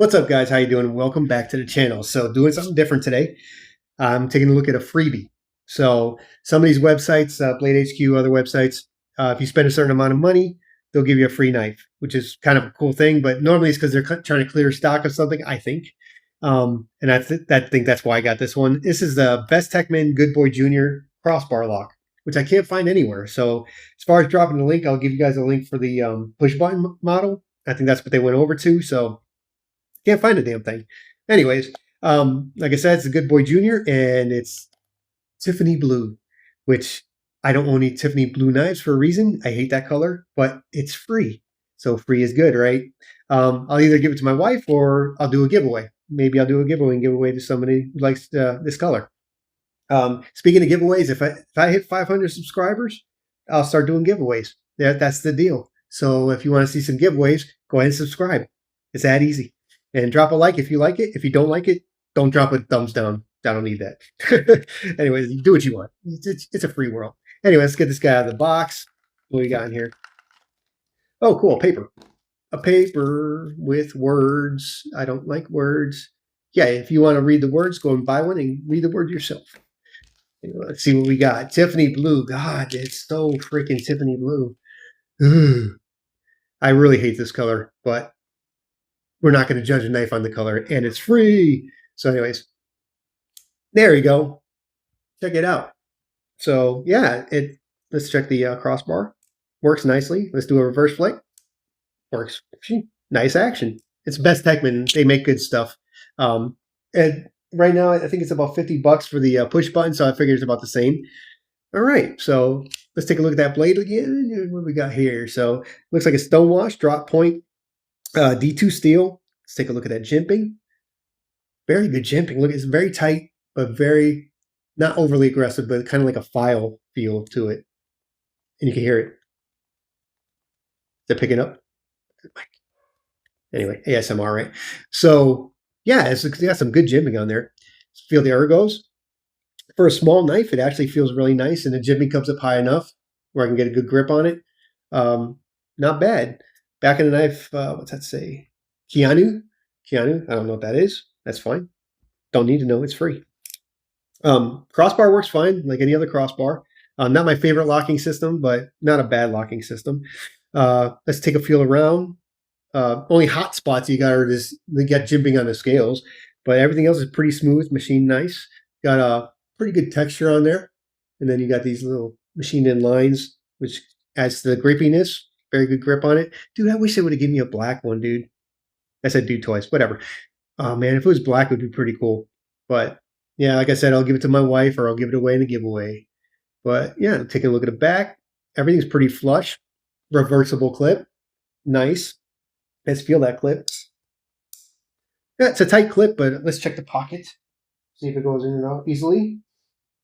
What's up, guys? How you doing? Welcome back to the channel. So doing something different today. I'm taking a look at a freebie. So some of these websites, Blade HQ, other websites, if you spend a certain amount of money, they'll give you a free knife, which is kind of a cool thing. But normally it's because they're trying to clear stock of something, I think. And I think that's why I got this one. This is the Bestechman Goodboy Jr. crossbar lock, which I can't find anywhere. So as far as dropping the link, I'll give you guys a link for the push button model. I think that's what they went over to. So can't find a damn thing. Anyways, like I said, it's a Goodboy Jr. and it's Tiffany blue, which I don't own any Tiffany blue knives for a reason. I hate that color, but it's free. So free is good, right? I'll either give it to my wife or I'll do a giveaway. Maybe I'll do a giveaway and give away to somebody who likes this color. Speaking of giveaways, if I hit 500 subscribers, I'll start doing giveaways. That's the deal. So if you want to see some giveaways, go ahead and subscribe. It's that easy. And drop a like if you like it. If you don't like it, don't drop a thumbs down. I don't need that. Anyways, you do what you want. It's a free world. Anyway, let's get this guy out of the box. What we got in here? Oh, cool. Paper. A paper with words. I don't like words. Yeah, if you want to read the words, go and buy one and read the word yourself. Anyway, let's see what we got. Tiffany blue. God, it's so freaking Tiffany blue. Ugh. I really hate this color, but we're not going to judge a knife on the color, and it's free. So anyways, there you go. Check it out. So yeah, let's check the crossbar. Works nicely. Let's do a reverse flick. Works. Nice action. It's Bestechman. They make good stuff. And right now, I think it's about $50 for the push button, so I figure it's about the same. All right, so let's take a look at that blade again. What do we got here? So looks like a stonewash drop point. D2 steel. Let's take a look at that jimping. Very good jimping. Look, it's very tight, but very not overly aggressive, but kind of like a file feel to it. And you can hear it. Is it picking up? Anyway, ASMR, right? So yeah, it's got some good jimping on there. Feel the ergos. For a small knife, it actually feels really nice, and the jimping comes up high enough where I can get a good grip on it. Not bad. Back of the knife, what's that say? Keanu? Keanu, I don't know what that is. That's fine. Don't need to know. It's free. Crossbar works fine, like any other crossbar. Not my favorite locking system, but not a bad locking system. Let's take a feel around. Only hot spots you got are they got jimping on the scales, but everything else is pretty smooth, machined nice. Got a pretty good texture on there. And then you got these little machined in lines, which adds to the grippiness. Very good grip on it. Dude, I wish they would have given me a black one, dude. I said dude twice, whatever. Oh, man, if it was black, it would be pretty cool. But, yeah, like I said, I'll give it to my wife or I'll give it away in a giveaway. But, yeah, taking a look at the back. Everything's pretty flush. Reversible clip. Nice. Let's feel that clip. Yeah, it's a tight clip, but let's check the pocket. See if it goes in and out easily.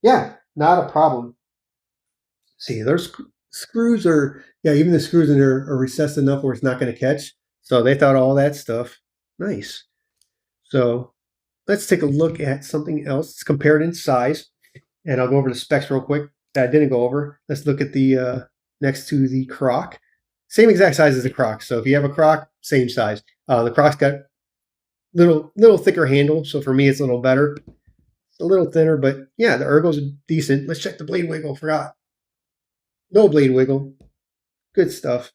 Yeah, not a problem. See, there's screws are, yeah, even the screws in there are recessed enough where it's not going to catch. So they thought all that stuff. Nice. So let's take a look at something else. Let's compare it in size. And I'll go over the specs real quick that I didn't go over. Let's look at the next to the croc. Same exact size as the croc. So if you have a croc, same size. The croc's got little thicker handle. So for me, it's a little better. A little thinner, but yeah, the ergos are decent. Let's check the blade wiggle. Forgot. No blade wiggle. Good stuff.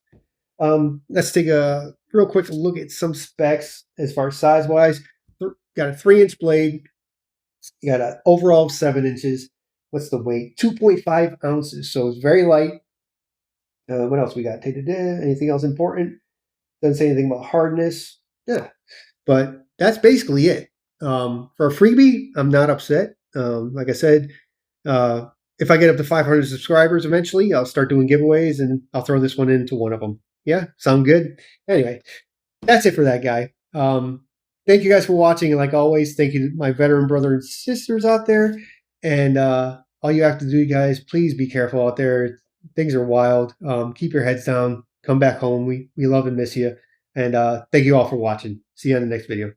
Let's take a real quick look at some specs as far as size-wise. Got a 3-inch blade. You got an overall 7 inches. What's the weight? 2.5 ounces. So it's very light. What else we got? Anything else important? Doesn't say anything about hardness. Yeah. But that's basically it. For a freebie, I'm not upset. Like I said, if I get up to 500 subscribers eventually, I'll start doing giveaways and I'll throw this one into one of them. Yeah, sound good? Anyway, that's it for that guy. Thank you guys for watching. And like always, thank you to my veteran brothers and sisters out there. And all you have to do, guys, please be careful out there. Things are wild. Keep your heads down. Come back home. We love and miss you. And thank you all for watching. See you on the next video.